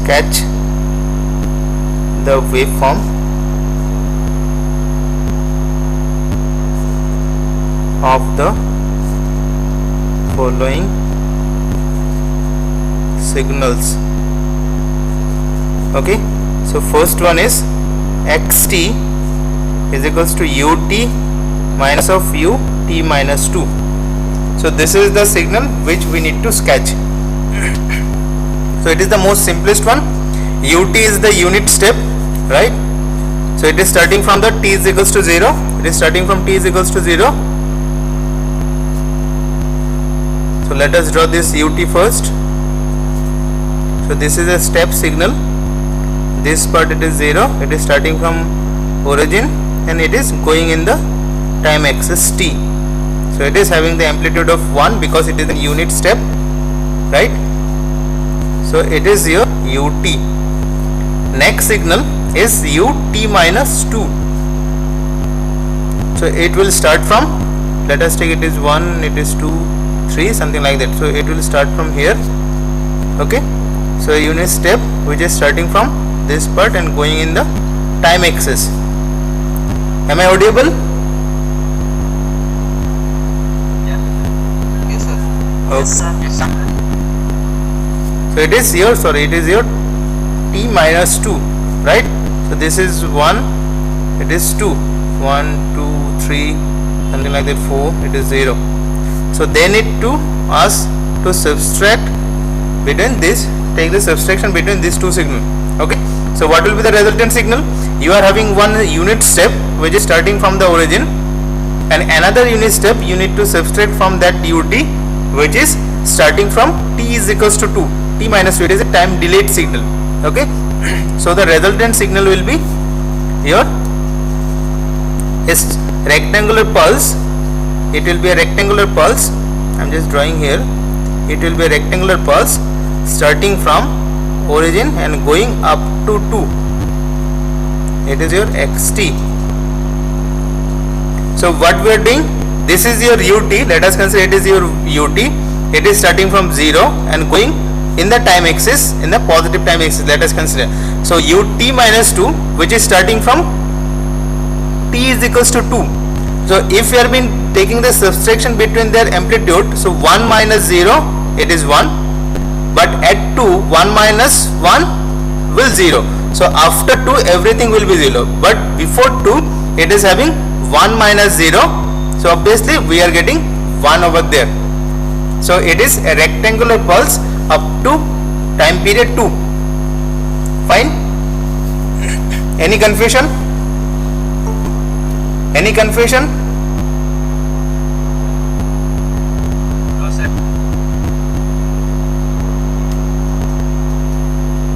sketch the waveform of the following signals. Okay, so first one is xt is equals to ut minus of ut minus 2. So this is the signal which we need to sketch. So it is the most simplest one. Ut is the unit step, right? So it is starting from the t is equals to 0. It is starting from t is equals to 0. So let us draw this ut first. So this is a step signal. This part it is 0. It is starting from origin and it is going in the time axis t. So it is having the amplitude of 1 because it is a unit step, right? So it is your ut. Next signal is ut minus 2. So it will start from, let us take it is 1, it is 2, 3, something like that. So it will start from here. Okay, so a unit step which is starting from this part and going in the time axis. Am I audible? Yes sir. Okay. Yes sir. So it is your t minus 2, right? So this is 1, it is 2, 1, 2, 3, something like that, 4, it is 0. So they need to ask to subtract between this, take the subtraction between these two signals. Okay, so what will be the resultant signal? You are having one unit step which is starting from the origin and another unit step you need to subtract from that ut which is starting from t is equals to 2, t minus 2. It is a time delayed signal. Okay, so the resultant signal will be your is rectangular pulse. It will be a rectangular pulse. I am just drawing here. It will be a rectangular pulse starting from origin and going up to 2. It is your xt. So what we are doing, this is your ut. Let us consider it is your ut. It is starting from 0 and going in the time axis, in the positive time axis. Let us consider. So ut minus 2 which is starting from t is equals to 2. So if you have been taking the subtraction between their amplitude, so 1 minus 0 it is 1, but at 2 1 minus 1 will 0. So after 2 everything will be 0, but before 2 it is having 1 minus 0. So obviously we are getting 1 over there. So it is a rectangular pulse up to time period 2. Fine. Any confusion? Any confusion? No sir.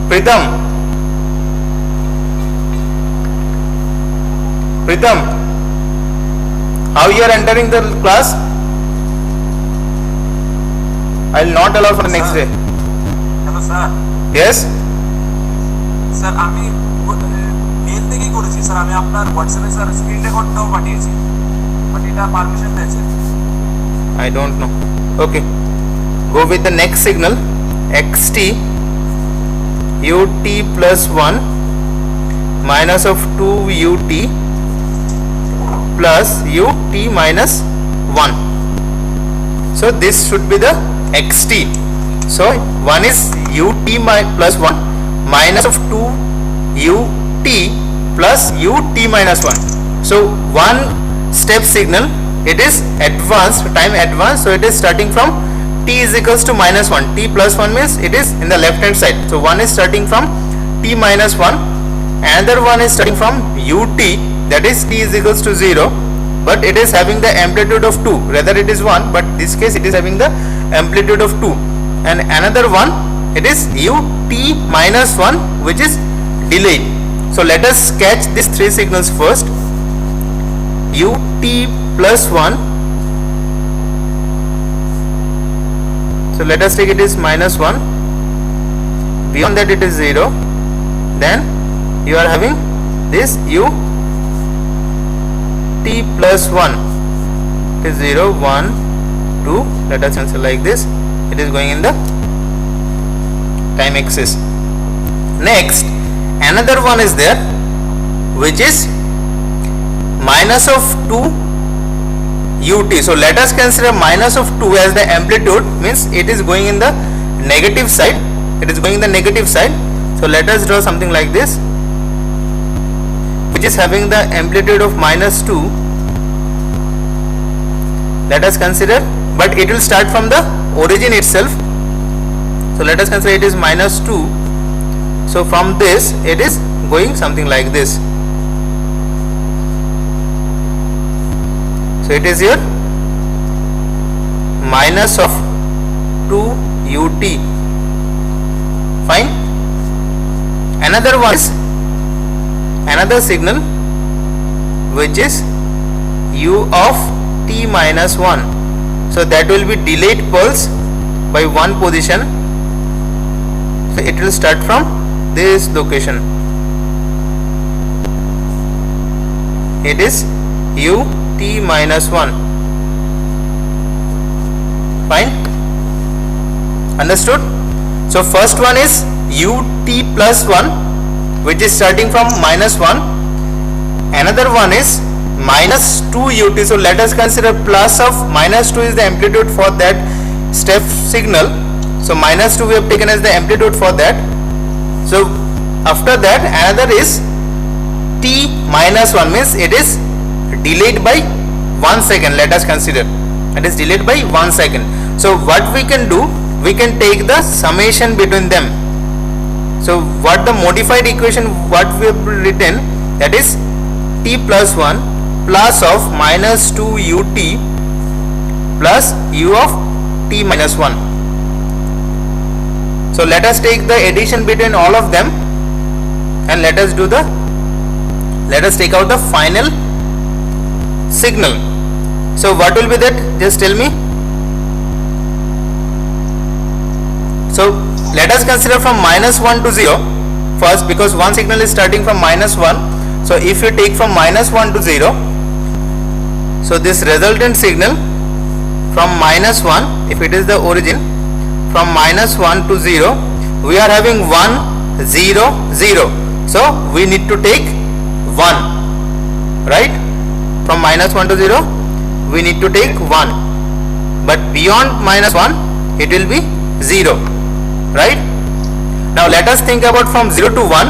Pritam, how you are entering the class? I will not allow for the next day. Hello sir. Yes? Sir আমি mail থেকেই করেছি sir, আমি আপনার হোয়াটসঅ্যাপে sir screen রেকর্ডটাও পাঠিয়েছি, but এটা permission দিয়েছে। I don't know. Okay. Go with the next signal. xt ut plus 1 minus of 2 ut plus ut minus 1. So this should be the xt. So one is ut plus 1 minus of 2 ut plus ut minus 1. So one step signal, it is advanced, time advanced. So it is starting from t is equals to minus 1. T plus 1 means it is in the left hand side. So one is starting from t minus 1, another one is starting from ut, that is t is equals to 0, but it is having the amplitude of 2. Rather it is 1, but this case it is having the amplitude of 2. And another one, it is ut minus 1 which is delayed. So let us sketch these three signals first. Ut plus 1. So let us take it is minus 1. Beyond that it is 0. Then you are having this ut plus 1. It is 0, 1, 2. Let us answer like this. It is going in the time axis. Next, another one is there, which is minus of 2 ut. So let us consider minus of 2 as the amplitude, means it is going in the negative side. It is going in the negative side. So let us draw something like this, which is having the amplitude of minus 2. Let us consider, but it will start from the origin itself. So let us consider it is minus 2. So from this it is going something like this. So it is here minus of 2 ut. Fine. Another one is another signal, which is u of t minus 1. So that will be delayed pulse by one position. So it will start from this location. It is u t minus 1. Fine. Understood? So first one is ut plus 1, which is starting from minus 1. Another one is minus 2 ut. So let us consider plus of minus 2 is the amplitude for that step signal. So minus 2 we have taken as the amplitude for that. So after that another is t minus 1, means it is delayed by 1 second. Let us consider it is delayed by 1 second. So what we can do, we can take the summation between them. So what the modified equation what we have written, that is t plus 1 plus of minus 2 ut plus u of t minus 1. So let us take the addition between all of them and let us take out the final signal. So what will be that? Just tell me. So let us consider from minus 1 to 0 first, because one signal is starting from minus 1. So if you take from minus 1 to 0, so this resultant signal from minus 1, if it is the origin, from minus 1 to 0, we are having 1 0 0. So we need to take 1, right? From minus 1 to 0 we need to take 1, but beyond minus 1 it will be 0, right? Now let us think about from 0 to 1.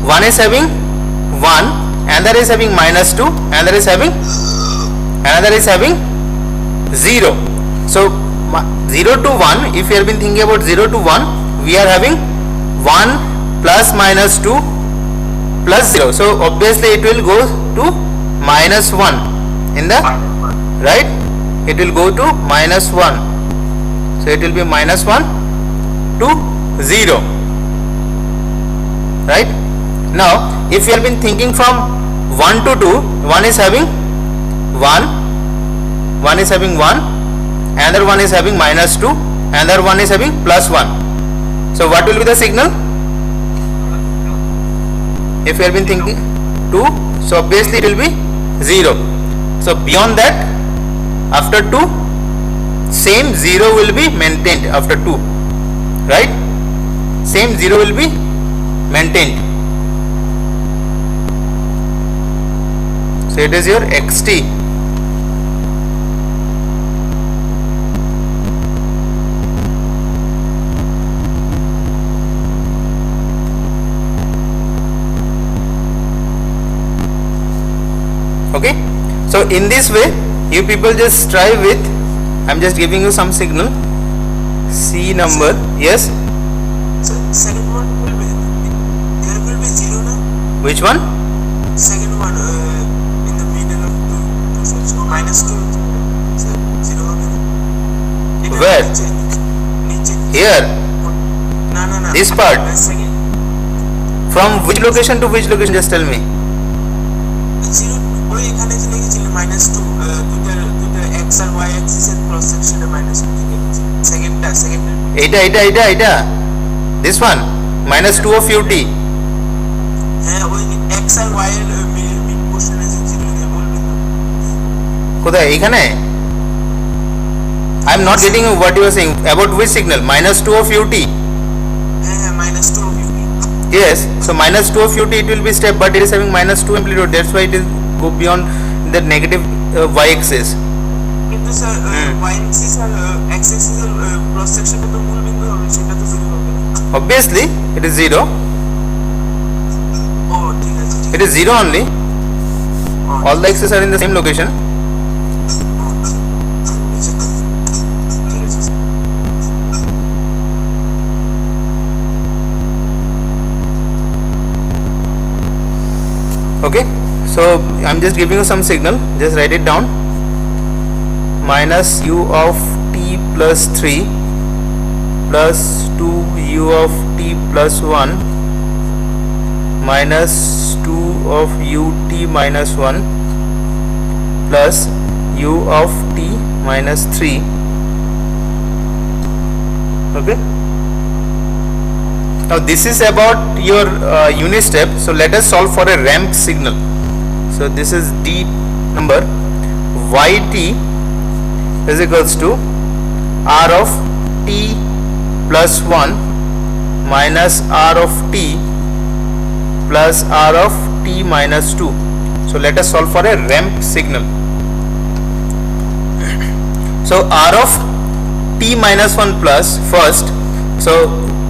One is having 1, another is having minus 2, another is having 0. So 0 to 1, if you have been thinking about 0 to 1, we are having 1 plus minus 2 plus 0. So obviously it will go to minus 1 in the right. It will go to minus 1. So it will be minus 1 to 0, right? Now if you have been thinking from 1 to 2, one is having 1, one is having 1, another one is having minus 2, another one is having plus 1. So what will be the signal? If you have been thinking 2, so obviously it will be 0. So beyond that, after 2, same 0 will be maintained after 2, right? Same 0 will be maintained. So it is your xt. Okay, so in this way you people just try with, I'm just giving you some signal, C number, yes. So second one will be, there will be 0 now. Which one? Second one in the middle of two so minus 2, so 0 will be. Where? Here. No. This part. Second. From which location to which location? Just tell me. 0 ওই এখানে যে লিখেছিল minus 2 দুটো x আর y axis এর cross সেকশনে minus 2 লিখেছিল সেকেন্ডটা এটা this one minus 2 of ut. হ্যাঁ ওই x আর y এর মিড পোর্শনে যে ছিল যে বলবি তো কোথায় এখানে? I am not getting what you are saying about which signal. Minus 2 of ut. হ্যাঁ minus 2 of ut. Yes, so minus 2 of ut it will be step, but it is having minus 2 amplitude, that's why it is go beyond the negative y-axis. কিন্তু sir y axis আর x axis এর cross সেকশনে তো মূল বিন্দু হবে, সেটা তো 0 হবে না। Obviously it is 0. ও ঠিক আছে, It is 0 only. All the axes are in the same location. Okay, so I'm just giving you some signal, just write it down. Minus u of t plus 3 plus 2u of t plus 1 minus 2 of ut minus 1 plus u of t minus 3. Okay, now this is about your unit step. So let us solve for a ramp signal. So this is d number, yt is equals to r of t plus 1 minus r of t plus r of t minus 2. So let us solve for a ramp signal. So r of t minus 1 plus first. So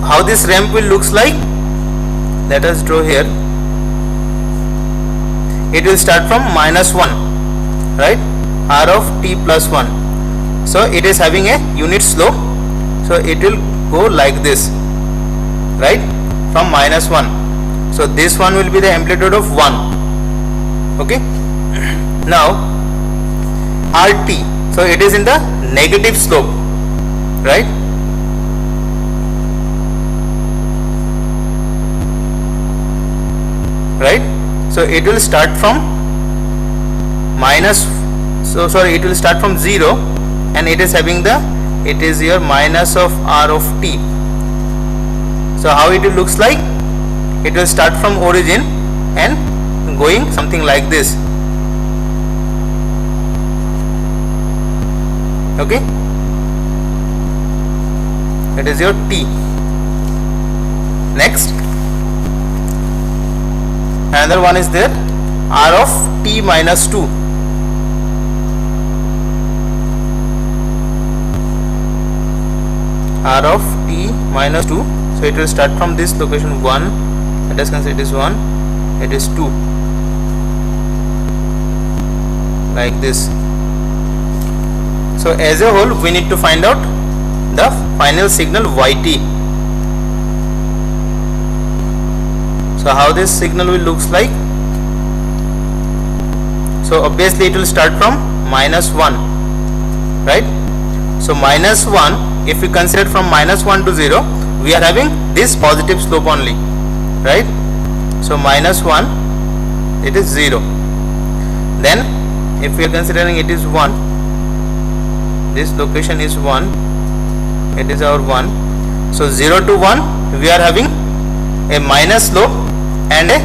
how this ramp will looks like, let us draw here. It will start from minus 1, right? R of t plus 1. So it is having a unit slope, so it will go like this, right, from minus 1. So this one will be the amplitude of 1. Okay, now RT, so it is in the negative slope, right? Right, so it will start from minus, so sorry, it will start from 0, and it is having the, it is your minus of r of t. So how it will looks like, it will start from origin and going something like this. Okay, it is your t. Next, another one is there, r of t minus 2. R of t minus 2, so it will start from this location 1, let us consider it is 1, it is 2, like this. So as a whole we need to find out the final signal yt. So how this signal will looks like, so obviously it will start from minus 1, right? So minus 1, if we consider from minus 1 to 0, we are having this positive slope only, right? So minus 1, it is 0. Then if we are considering it is 1, this location is 1, it is our 1. So 0 to 1, we are having a minus slope and a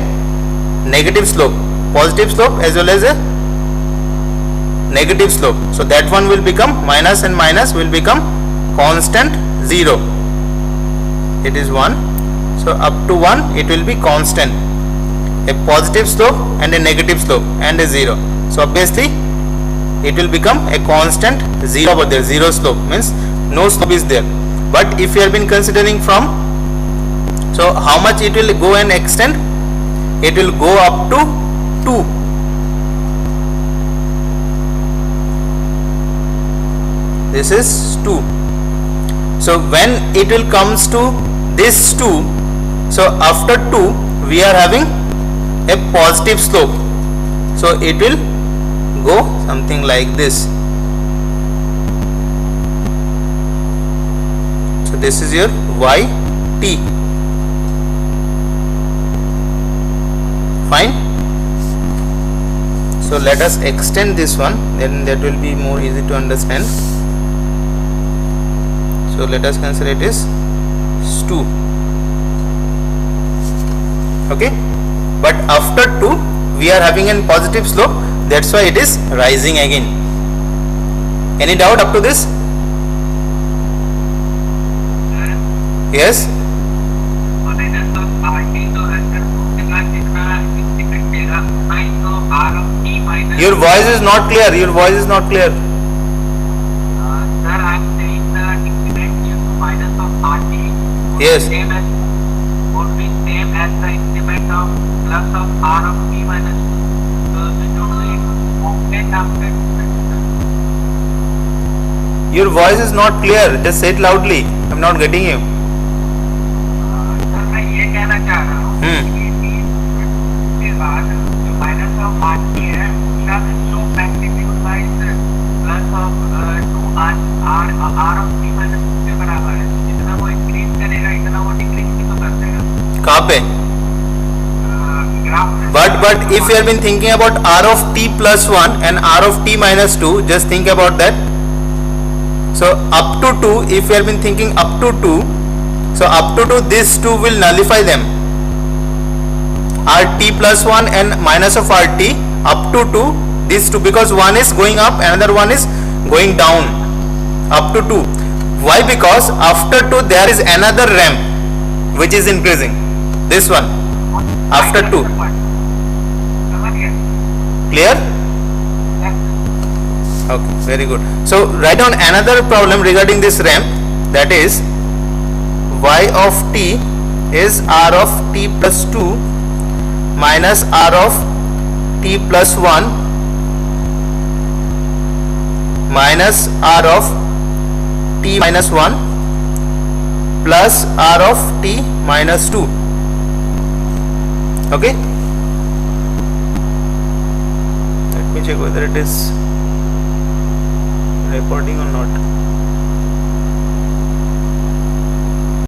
negative slope, positive slope as well as a negative slope. So that one will become minus, and minus will become constant 0. It is 1, so up to 1 it will be constant, a positive slope and a negative slope and a 0. So obviously it will become a constant 0 over there. 0 slope means no slope is there. But if you have been considering from, so how much it will go and extend, it will go up to 2. This is 2. So when it will comes to this 2, so after 2 we are having a positive slope, so it will go something like this. So this is your yt. Fine. So let us extend this one, then that will be more easy to understand. So let us consider it is 2. Okay, but after 2 we are having a positive slope, that's why it is rising again. Any doubt up to this? Yes. মানে এটা তো party तो अंदर का जितना increment देगा उतना ही तो R of T minus Your voice is not clear. Your voice is not clear. Sir I am saying the increment due to minus of R T Yes. would be same as the increment of plus of r of t minus 2. So it would be constant after Your voice is not clear. Just say it loudly. I'm not getting you. Sir मैं ये कहना चाह रहा हूँ कि के बाद जो माइनस ऑफ आर टी है उसका slow magnitude by plus of 2 R of T minus के बराबर है. जितना वो इंक्रीज करेगा इतना वो डिक्रीज भी तो कर देगा. कहाँ पे? Graph But if you have been thinking about r of t plus 1 and r of t minus 2, just think about that. So up to 2, if you have been thinking up to 2, so up to 2, these two will nullify them. rt plus 1 and minus of rt up to 2, these two, because one is going up, another one is going down up to 2. Why? Because after 2 there is another ramp which is increasing. This one after 2. समझ गया. Clear? Okay, very good. So write down another problem regarding this ramp, that is y of t is r of t plus 2 minus r of t plus 1 minus r of t minus 1 plus r of t minus 2. Okay, let me check whether it is recording or not.